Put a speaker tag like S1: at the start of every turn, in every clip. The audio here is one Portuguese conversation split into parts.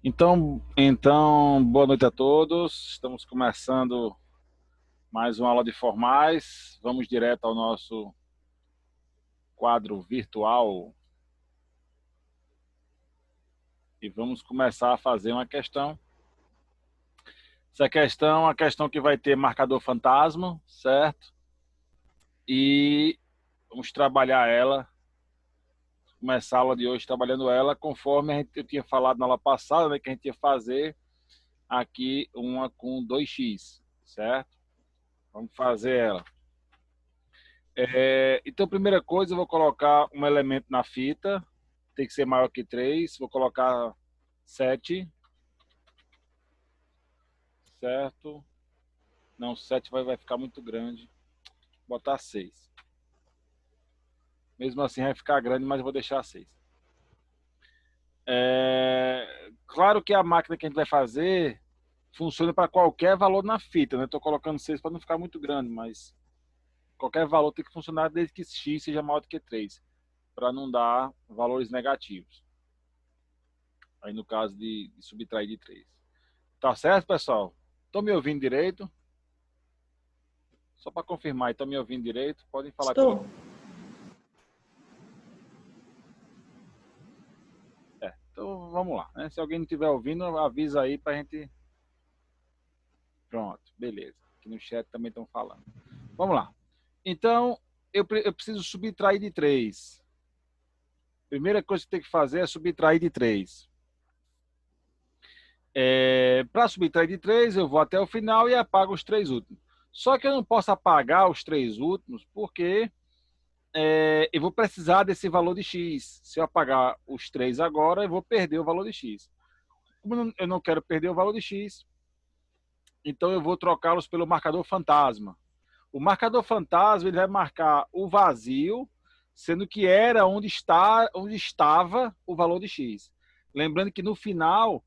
S1: Então, boa noite a todos. Estamos começando mais uma aula de formais. Vamos direto ao nosso quadro virtual e vamos começar a fazer uma questão. Essa questão é uma questão que vai ter marcador fantasma, certo? E vamos trabalhar ela, começar a aula de hoje trabalhando ela conforme eu tinha falado na aula passada, né, que a gente ia fazer aqui uma com 2x, certo? Vamos fazer ela. Então, primeira coisa, eu vou colocar um elemento na fita, tem que ser maior que 3, vou colocar 7, certo? Não, 7 vai ficar muito grande, vou botar 6. Mesmo assim vai ficar grande, mas eu vou deixar 6. Claro que a máquina que a gente vai fazer funciona para qualquer valor na fita, né? Estou colocando 6 para não ficar muito grande, mas qualquer valor tem que funcionar desde que x seja maior do que 3, para não dar valores negativos. Aí no caso de subtrair de 3. Tá certo, pessoal? Estão me ouvindo direito? Só para confirmar, estão me ouvindo direito? Podem falar comigo.
S2: Estou.
S1: Então vamos lá, né? Se alguém não estiver ouvindo, avisa aí para a gente. Pronto, beleza. Aqui no chat também estão falando. Vamos lá. Então, eu preciso subtrair de 3. Primeira coisa que tem que fazer é subtrair de 3. Para subtrair de 3, eu vou até o final e apago os 3 últimos. Só que eu não posso apagar os 3 últimos porque eu vou precisar desse valor de x. Se eu apagar os 3 agora, eu vou perder o valor de x. Como eu não quero perder o valor de x, então eu vou trocá-los pelo marcador fantasma. O marcador fantasma ele vai marcar o vazio, sendo que era onde estava o valor de x. Lembrando que no final,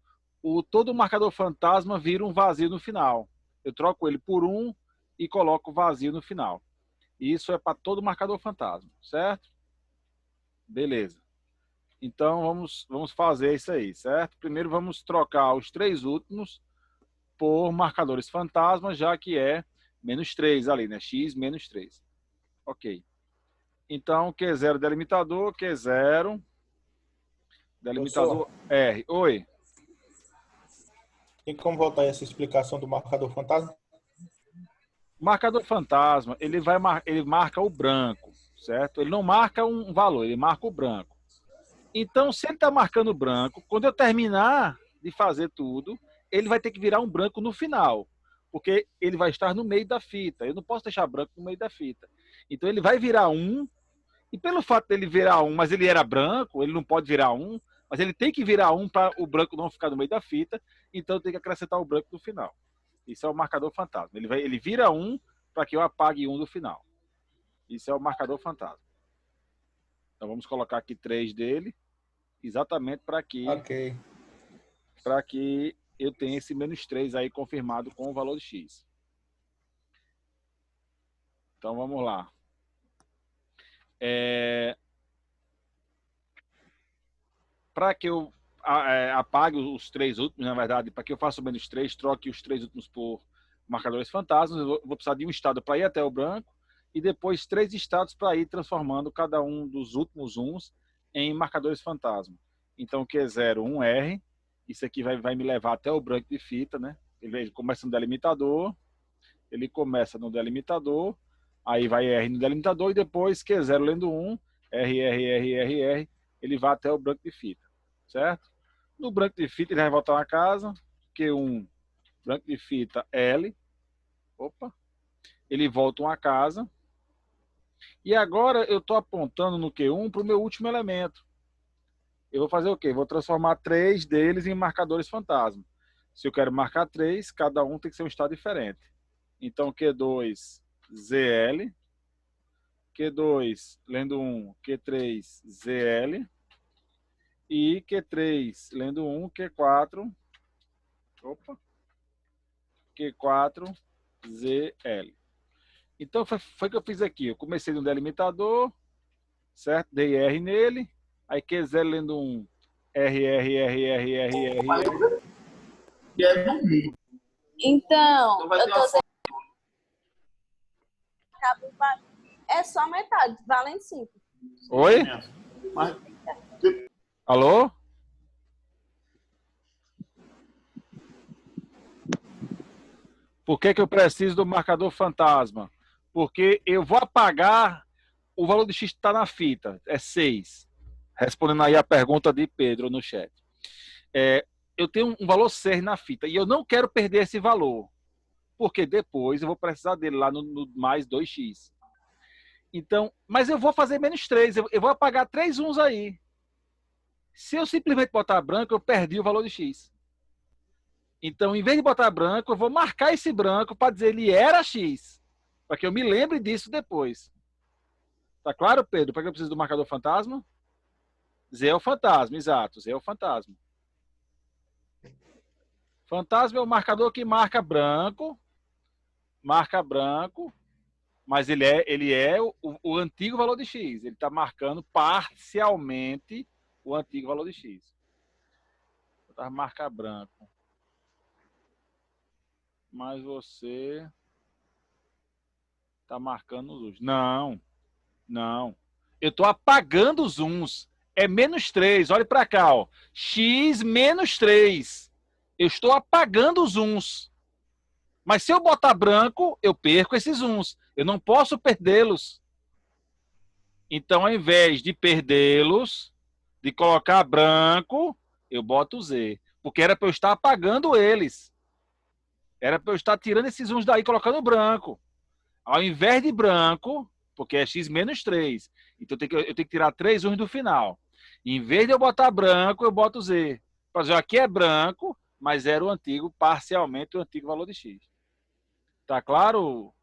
S1: todo o marcador fantasma vira um vazio no final. Eu troco ele por 1 e coloco o vazio no final. Isso é para todo marcador fantasma, certo? Beleza. Então vamos fazer isso aí, certo? Primeiro vamos trocar os 3 últimos por marcadores fantasmas, já que é menos 3 ali, né? X menos 3. Ok. Então, Q0 delimitador, Q0,
S2: Professor,
S1: delimitador R. Oi.
S2: tem como voltar essa explicação do marcador fantasma?
S1: Marcador fantasma, ele marca o branco, certo? Ele não marca um valor, ele marca o branco. Então, se ele está marcando branco, quando eu terminar de fazer tudo, ele vai ter que virar um branco no final, porque ele vai estar no meio da fita. Eu não posso deixar branco no meio da fita. Então, ele vai virar 1, e pelo fato dele virar 1, mas ele era branco, ele não pode virar 1, mas ele tem que virar 1 para o branco não ficar no meio da fita, então tem que acrescentar o branco no final. Isso é o marcador fantasma. Ele vira 1 para que eu apague 1 do final. Isso é o marcador fantasma. Então, vamos colocar aqui 3 dele, exatamente
S2: Ok.
S1: para que eu tenha esse menos 3 aí confirmado com o valor de x. Então vamos lá. Para que eu apague os 3 últimos, na verdade, para que eu faça o menos 3, troque os 3 últimos por marcadores fantasmas, eu vou precisar de um estado para ir até o branco e depois 3 estados para ir transformando cada um dos últimos 1s em marcadores fantasma. Então, Q0, 1R, isso aqui vai me levar até o branco de fita, né? Ele começa no delimitador, aí vai R no delimitador e depois Q0 lendo 1, R, ele vai até o branco de fita, certo? No branco de fita ele vai voltar na casa, Q1, branco de fita L, ele volta uma casa, e agora eu estou apontando no Q1 para o meu último elemento. Eu vou fazer o quê? Vou transformar 3 deles em marcadores fantasma. Se eu quero marcar 3, cada um tem que ser um estado diferente. Então, Q2, ZL, Q2, lendo 1, Q3, ZL, e Q3, lendo 1, Q4, Q4, ZL. Então, foi o que eu fiz aqui. Eu comecei no delimitador, certo? Dei R nele, aí Q0 lendo 1, R, R, R, R, R, R.
S3: Então, eu tô dizendo é só metade, valendo 5.
S1: Oi? Alô? Por que eu preciso do marcador fantasma? Porque eu vou apagar o valor de X que está na fita, é 6. Respondendo aí a pergunta de Pedro no chat. Eu tenho um valor 6 na fita e eu não quero perder esse valor, porque depois eu vou precisar dele lá no mais 2x. Então, mas eu vou fazer menos 3, eu vou apagar 3 uns aí. Se eu simplesmente botar branco, eu perdi o valor de X. Então, em vez de botar branco, eu vou marcar esse branco para dizer ele era X, para que eu me lembre disso depois. Tá claro, Pedro? Para que eu preciso do marcador fantasma? Z é o fantasma, exato. Z é o fantasma. Fantasma é o marcador que marca branco, mas ele é o antigo valor de X. Ele está marcando parcialmente o antigo valor de X. Vou marcar branco. Mas você está marcando os uns. Não. Eu estou apagando os uns. É menos 3. Olha para cá. Ó. X menos 3. Eu estou apagando os uns. Mas se eu botar branco, eu perco esses uns. Eu não posso perdê-los. Então, ao invés de perdê-los, de colocar branco, eu boto Z. Porque era para eu estar apagando eles. Era para eu estar tirando esses uns daí e colocando branco. Ao invés de branco, porque é X menos 3. Então eu tenho que tirar 3 uns do final. Em vez de eu botar branco, eu boto Z. Por exemplo, aqui é branco, mas era o antigo, parcialmente o antigo valor de X. Tá claro,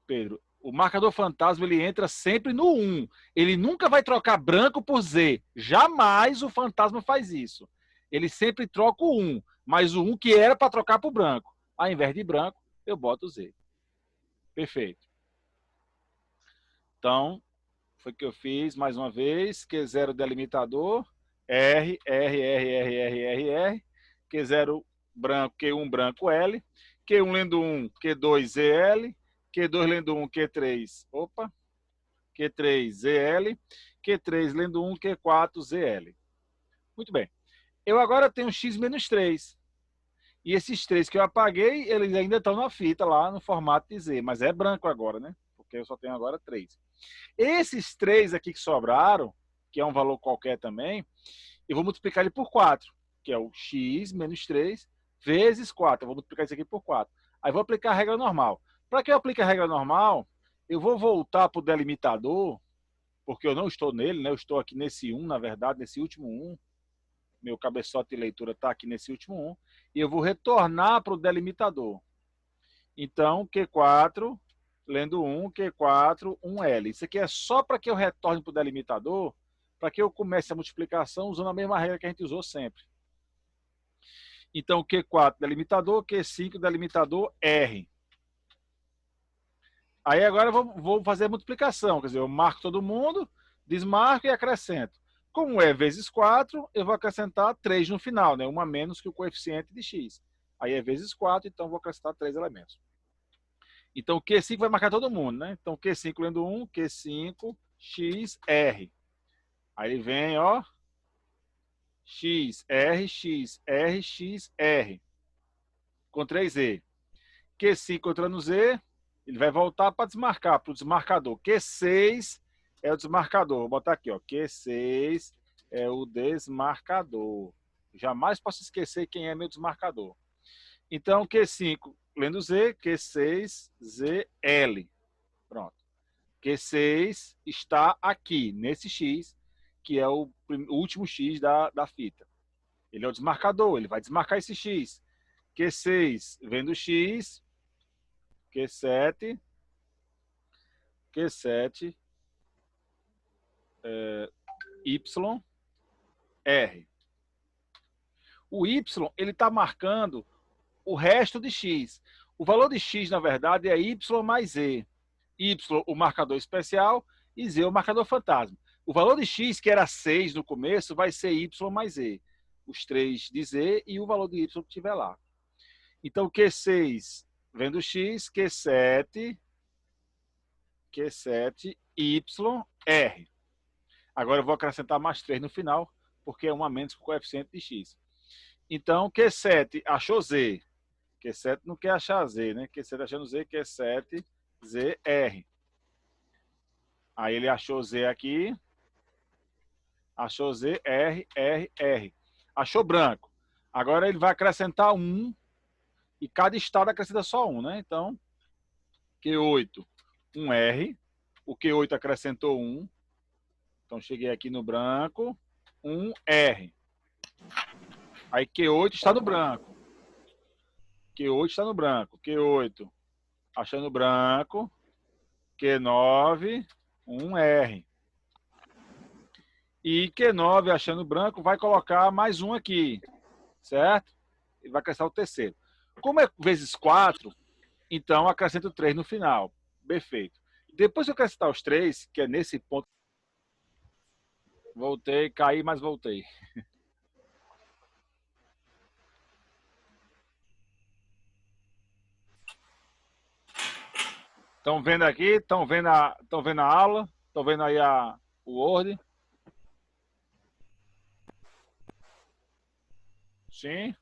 S1: Pedro? O marcador fantasma ele entra sempre no 1. Ele nunca vai trocar branco por Z. Jamais o fantasma faz isso. Ele sempre troca o 1, mas o 1 que era para trocar por branco. Ao invés de branco, eu boto Z. Perfeito. Então, foi o que eu fiz mais uma vez. Q0 delimitador. R, R, R, R, R, R, R. Q0 branco, Q1 branco L. Q1 lendo 1, Q2 ZL. Q2 lendo 1, Q3. Opa. Q3 ZL. Q3 lendo 1, Q4 ZL. Muito bem. Eu agora tenho X menos 3. E esses 3 que eu apaguei, eles ainda estão na fita lá no formato de Z. Mas é branco agora, né? Porque eu só tenho agora 3. Esses 3 aqui que sobraram, que é um valor qualquer também, eu vou multiplicar ele por 4, que é o X menos 3 vezes 4. Eu vou multiplicar isso aqui por 4. Aí vou aplicar a regra normal. Para que eu aplique a regra normal, eu vou voltar para o delimitador, porque eu não estou nele, né? Eu estou aqui nesse 1, na verdade, nesse último 1. Meu cabeçote de leitura está aqui nesse último 1. E eu vou retornar para o delimitador. Então, Q4, lendo 1, Q4, 1L. Isso aqui é só para que eu retorne para o delimitador, para que eu comece a multiplicação usando a mesma regra que a gente usou sempre. Então, Q4, delimitador, Q5, delimitador, R. Aí agora eu vou fazer a multiplicação, quer dizer, eu marco todo mundo, desmarco e acrescento. Como é vezes 4, eu vou acrescentar 3 no final, né? 1 a menos que o coeficiente de x. Aí é vezes 4, então eu vou acrescentar 3 elementos. Então, Q5 vai marcar todo mundo, né? Então, Q5 lendo 1, Q5, X, R. Aí vem, ó, X, R, X, R, X, R. Com 3Z. Q5 entra no Z, ele vai voltar para desmarcar, para o desmarcador. Q6 é o desmarcador. Vou botar aqui, ó. Q6 é o desmarcador. Jamais posso esquecer quem é meu desmarcador. Então, Q5, lendo Z, Q6, ZL. Pronto. Q6 está aqui, nesse X, que é o último X da fita. Ele é o desmarcador, ele vai desmarcar esse X. Q6, vendo X, Q7, Y, R. O Y, ele está marcando o resto de X. O valor de X, na verdade, é Y mais Z. Y, o marcador especial, e Z, o marcador fantasma. O valor de X, que era 6 no começo, vai ser Y mais Z. os 3 de Z e o valor de Y que tiver lá. Então, Q6 vendo X, Q7, Y, R. Agora eu vou acrescentar mais 3 no final, porque é 1 a menos que o coeficiente de X. Então, Q7 achou Z. Q7 não quer achar Z, né? Q7 achando Z, Q7, Z, R. Aí ele achou Z aqui. Achou Z, R, R, R. Achou branco. Agora ele vai acrescentar 1. E cada estado acrescenta só 1, né? Então, Q8, 1R. O Q8 acrescentou 1. Então, cheguei aqui no branco. 1R. Aí, Q8 está no branco. Q8 está no branco. Q8 achando branco. Q9, 1R. E Q9 achando branco vai colocar mais 1 aqui. Certo? Ele vai acrescentar o terceiro. Como é vezes 4, então acrescento 3 no final. Perfeito. Depois que eu acrescentar os 3, que é nesse ponto. Voltei, caí, mas voltei. Estão vendo aqui? Estão vendo a aula? Estão vendo aí o Word? Sim?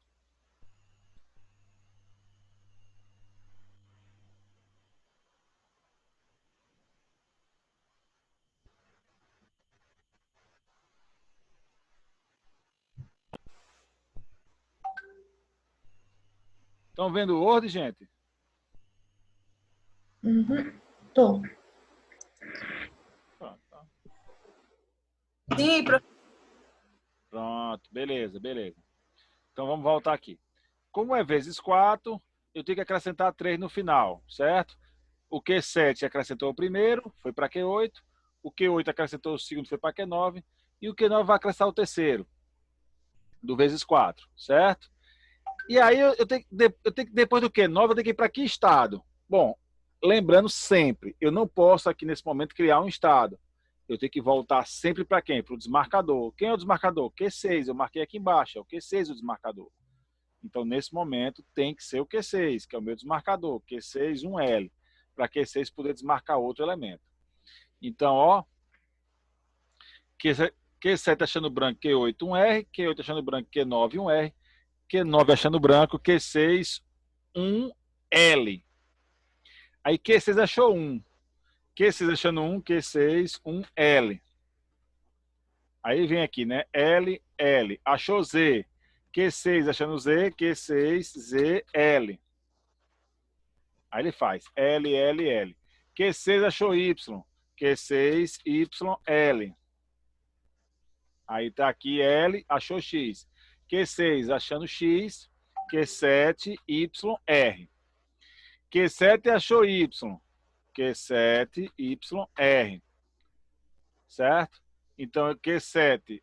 S1: Estão vendo o Word, gente?
S4: Uhum. Tô.
S3: Sim, professor.
S1: Pronto, beleza, beleza. Então vamos voltar aqui. Como é vezes 4, eu tenho que acrescentar 3 no final, certo? O Q7 acrescentou o primeiro, foi para Q8. O Q8 acrescentou o segundo, foi para Q9. E o Q9 vai acrescentar o terceiro, do vezes 4, certo? E aí eu tenho que, depois do Q9, eu tenho que ir para que estado? Bom, lembrando sempre, eu não posso aqui nesse momento criar um estado. Eu tenho que voltar sempre para quem? Para o desmarcador. Quem é o desmarcador? Q6, eu marquei aqui embaixo, é o Q6 o desmarcador. Então, nesse momento, tem que ser o Q6, que é o meu desmarcador, Q6, 1L, para Q6 poder desmarcar outro elemento. Então, ó, Q7 achando branco, Q8, 1R, Q8 achando branco, Q9, 1R, Q9 achando branco, Q6, 1L. Aí Q6 achou 1. Q6 achando 1, Q6, 1L. Aí vem aqui, né? L, L. Achou Z. Q6 achando Z, Q6, Z, L. Aí ele faz L, L, L. Q6 achou Y. Q6, Y, L. Aí tá aqui L, achou X. Q6 achando X. Q7, Y, R. Q7 achou Y. Q7, Y, R. Certo? Então, Q7,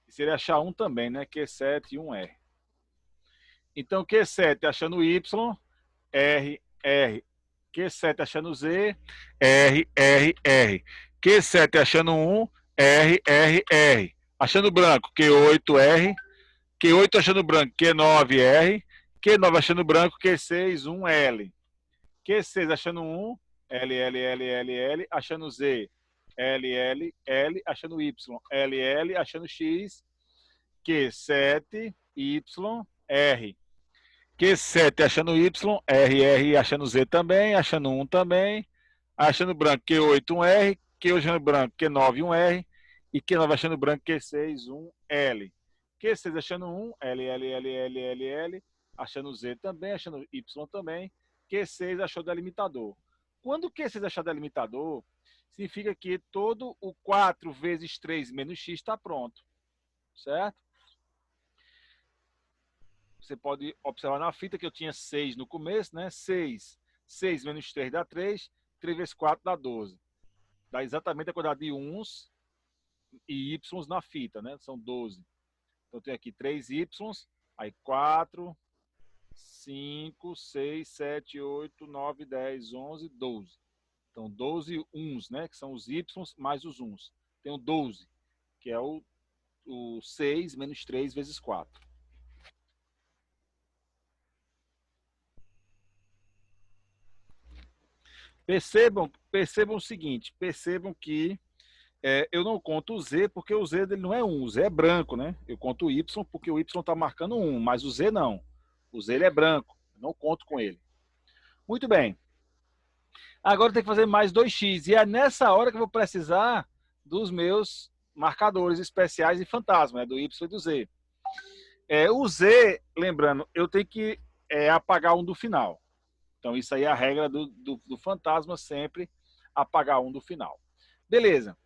S1: se ele achar 1 também, né? Q7 e 1R. Então, Q7 achando Y, R, R. Q7 achando Z, R, R, R. Q7 achando 1, R, R, R. Achando branco, Q8, R. Q8 achando branco, Q9, R. Q9 achando branco, Q6, 1, L. Q6 achando 1, L, L, L, L, L. Achando Z, L, L, L. Achando Y, L, L. Achando X, Q7, Y, R. Q7 achando Y, RR achando Z também, achando 1 também, achando branco Q8, 1R, Q8 achando branco Q9, 1R, e Q9 achando branco Q6, 1L. Q6 achando 1, L, L, L, L, L, L, achando Z também, achando Y também, Q6 achou delimitador. Quando o Q6 achar delimitador, significa que todo o 4 vezes 3 menos X está pronto, certo? Você pode observar na fita que eu tinha 6 no começo, né? 6 menos 3 dá 3, 3 vezes 4 dá 12. Dá exatamente a quantidade de uns e y na fita, né? São 12. Então, eu tenho aqui 3 y, aí 4, 5, 6, 7, 8, 9, 10, 11, 12. Então, 12 uns, né? Que são os y mais os uns. Tenho 12, que é o o 6 menos 3 vezes 4. Percebam o seguinte, percebam que eu não conto o Z porque o Z dele não é 1, o Z é branco, né? Eu conto o Y porque o Y está marcando 1, mas o Z não. O Z ele é branco, eu não conto com ele. Muito bem. Agora tem que fazer mais 2x, e é nessa hora que eu vou precisar dos meus marcadores especiais e fantasma, né? Do Y e do Z. O Z, lembrando, eu tenho que apagar um do final. Então, isso aí é a regra do fantasma, sempre apagar um do final. Beleza.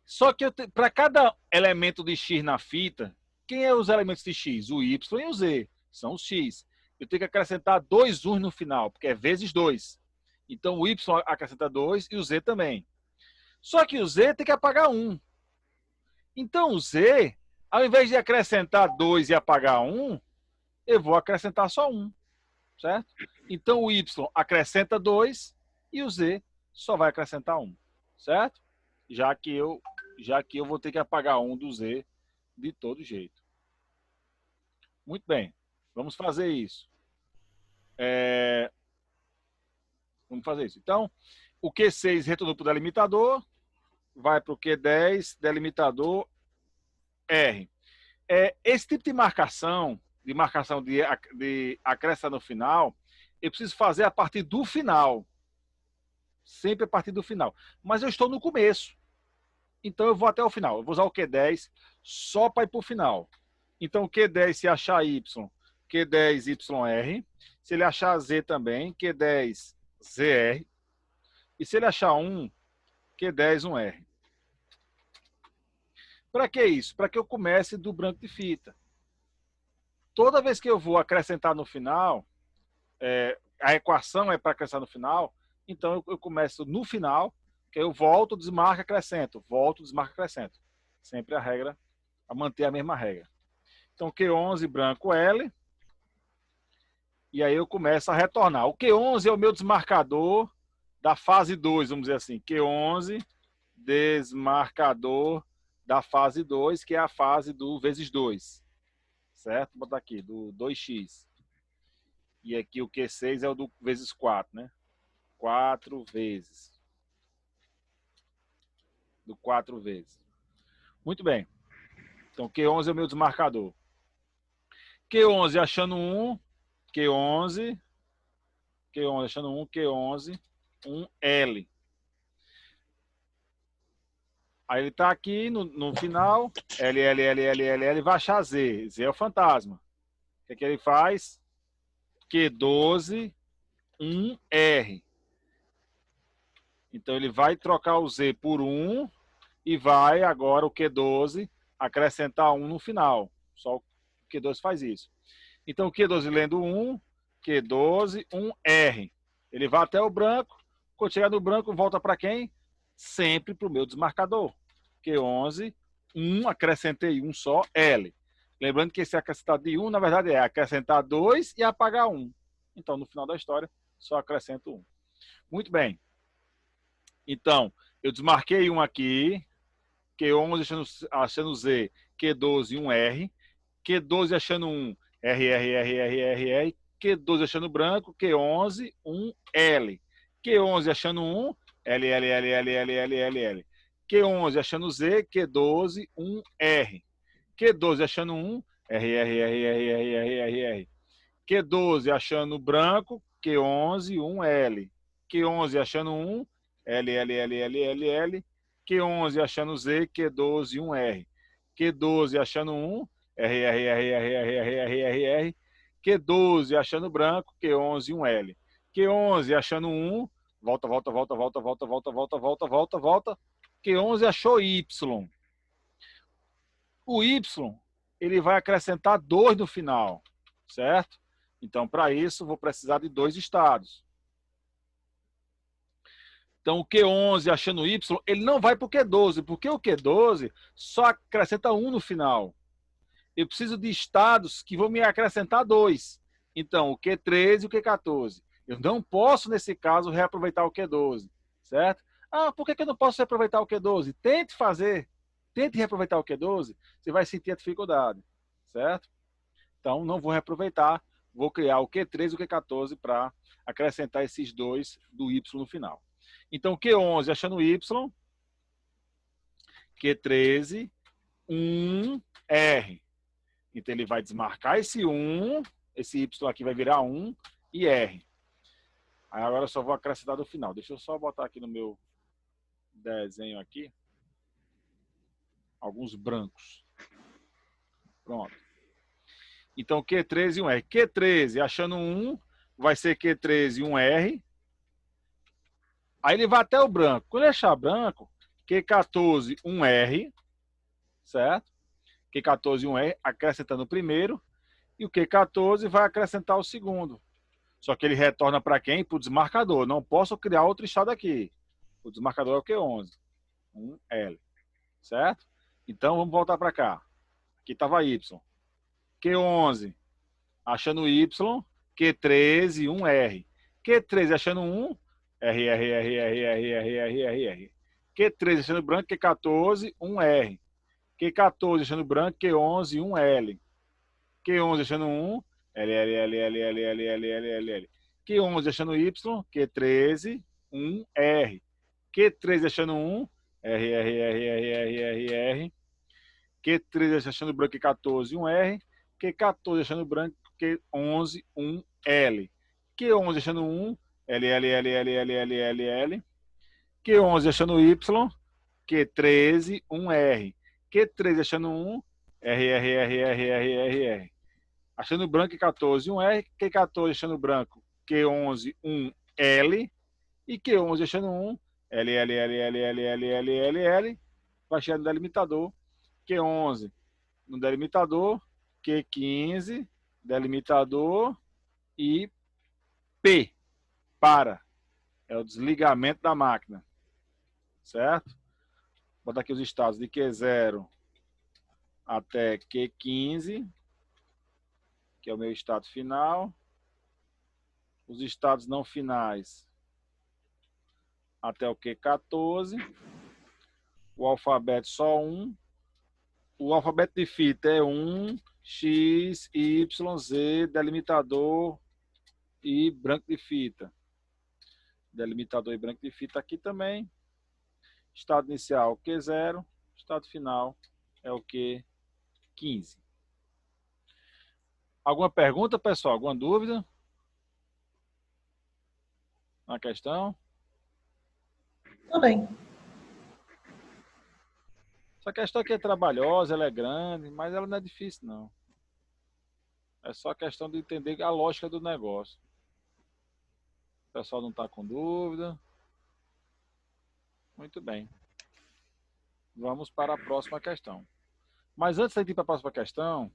S1: Só que para cada elemento de X na fita, quem é os elementos de X? O Y e o Z. São os X. Eu tenho que acrescentar 2 uns no final, porque é vezes 2. Então, o Y acrescenta 2 e o Z também. Só que o Z tem que apagar 1. Então, o Z, ao invés de acrescentar 2 e apagar 1, eu vou acrescentar só 1. Certo? Então, o Y acrescenta 2 e o Z só vai acrescentar 1. Certo? Já que eu vou ter que apagar 1 do Z de todo jeito. Muito bem. Vamos fazer isso. Vamos fazer isso. Então, o Q6 retornou para o delimitador, vai para o Q10, delimitador R. Esse tipo de marcação de acrescentar no final, eu preciso fazer a partir do final. Sempre a partir do final. Mas eu estou no começo. Então eu vou até o final. Eu vou usar o Q10 só para ir para o final. Então o Q10, se achar Y, Q10 YR. Se ele achar Z também, Q10 ZR. E se ele achar 1, Q10 1R. Para que isso? Para que eu comece do branco de fita. Toda vez que eu vou acrescentar no final, a equação é para acrescentar no final, então eu começo no final, que eu volto, desmarco, acrescento. Volto, desmarco, acrescento. Sempre a regra, a manter a mesma regra. Então, Q11 branco L. E aí eu começo a retornar. O Q11 é o meu desmarcador da fase 2, vamos dizer assim. Q11, desmarcador da fase 2, que é a fase do vezes 2. Certo? Vou botar aqui, do 2x. E aqui o Q6 é o do vezes 4, né? 4 vezes. Do 4 vezes. Muito bem. Então, Q11 é o meu desmarcador. Q11 achando 1, Q11 achando 1, Q11, 1L. Aí ele está aqui no final, L, vai achar Z. Z é o fantasma. O que ele faz? Q12, 1R. Então ele vai trocar o Z por 1 e vai agora o Q12 acrescentar 1 no final. Só o Q12 faz isso. Então o Q12 lendo 1, Q12, 1R. Ele vai até o branco. Quando chegar no branco, volta para quem? Sempre para o meu desmarcador. Q11, 1, acrescentei 1 só, L. Lembrando que esse acrescentado de 1, na verdade, é acrescentar 2 e apagar 1. Então, no final da história, só acrescento 1. Muito bem. Então, eu desmarquei 1 aqui. Q11 achando Z, Q12, 1R. Q12 achando 1, R. Q12 achando branco, Q11, 1L. Q11 achando 1, L. Q11 achando Z, Q12, 1R. Q12 achando 1, R. Q12 achando branco, Q11, 1L. Q11 achando 1, L. Q11 achando Z, Q12, 1R. Q12 achando 1, R. Q12 achando branco, Q11, 1L. Q11 achando 1, volta. Q11 achou Y. O Y, ele vai acrescentar 2 no final, certo? Então, para isso, vou precisar de 2 estados. Então, o Q11 achando Y, ele não vai para o Q12, porque o Q12 só acrescenta 1 no final. Eu preciso de estados que vão me acrescentar 2. Então, o Q13 e o Q14. Eu não posso, nesse caso, reaproveitar o Q12, certo? Ah, por que eu não posso reaproveitar o Q12? Tente fazer Tente reaproveitar o Q12, você vai sentir a dificuldade, certo? Então, não vou reaproveitar, vou criar o Q13 e o Q14 para acrescentar esses dois do Y no final. Então, Q11 achando Y, Q13, 1R. Então, ele vai desmarcar esse 1, esse Y aqui vai virar 1 e R. Aí agora eu só vou acrescentar no final. Deixa eu só botar aqui no meu desenho aqui alguns brancos. Pronto. Então, Q13 e 1R. Q13 achando 1, vai ser Q13 e 1R. Aí ele vai até o branco. Quando ele achar branco, Q14, 1R, certo? Q14 e 1R, acrescentando o primeiro. E o Q14 vai acrescentar o segundo. Só que ele retorna para quem? Para o desmarcador. Não posso criar outro estado aqui. O desmarcador é o Q11. 1L. Certo? Então, vamos voltar para cá. Aqui estava Y. Q11, achando Y. Q13, 1R. Q13 achando 1. R, R, R, R, R, R, R, R, R. Q13 achando branco. Q14, 1R. Q14 achando branco. Q11, 1L. Q11 achando 1. L, L, L, L, L, L, L, L, L, L. Q11 achando Y. Q13, 1R. Q13 achando 1. R, R, R, R, R, R, R. Q13 achando branco. Q14, 1R. Q14 achando branco. Q11, 1L. Q11 achando 1. L, L, L, L, L, L, L, L. Q11 achando Y. Q13, 1R. Q13 achando 1. R, R, R, R, R, R, R. Achando branco, Q14, 1R. Q14 achando branco, Q11, 1L. E Q11 achando 1. L, L, L, L, L, L, L, L, L. Vai chegar no delimitador. Q11 no delimitador. Q15, delimitador. E P, para. É o desligamento da máquina. Certo? Vou botar aqui os estados de Q0 até Q15, que é o meu estado final. Os estados não finais até o Q14. O alfabeto só 1. O alfabeto de fita é 1, X, Y, Z, delimitador e branco de fita. Delimitador e branco de fita aqui também. Estado inicial Q0. Estado final é o Q15. Alguma pergunta, pessoal? Alguma dúvida na questão?
S4: Tudo bem.
S1: Essa questão aqui é trabalhosa, ela é grande, mas ela não é difícil, não. É só questão de entender a lógica do negócio. O pessoal não está com dúvida. Muito bem. Vamos para a próxima questão. Mas antes de ir para a próxima questão,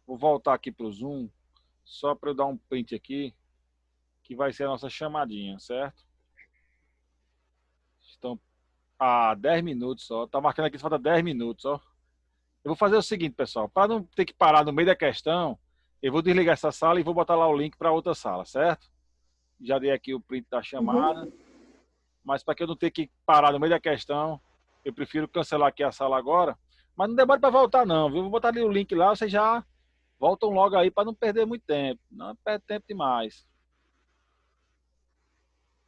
S1: vou voltar aqui para o Zoom, só para eu dar um print aqui, que vai ser a nossa chamadinha, certo? Estão a 10 minutos só. Está marcando aqui que falta 10 minutos, ó. Eu vou fazer o seguinte, pessoal. Para não ter que parar no meio da questão, eu vou desligar essa sala e vou botar lá o link para outra sala, certo? Já dei aqui o print da chamada. Mas para que eu não ter que parar no meio da questão, eu prefiro cancelar aqui a sala agora. Mas não demore para voltar, não, viu? Vou botar ali o link lá, vocês já voltam logo aí para não perder muito tempo. Não perde tempo demais.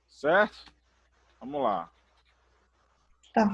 S1: Certo? Vamos lá.
S4: Tá.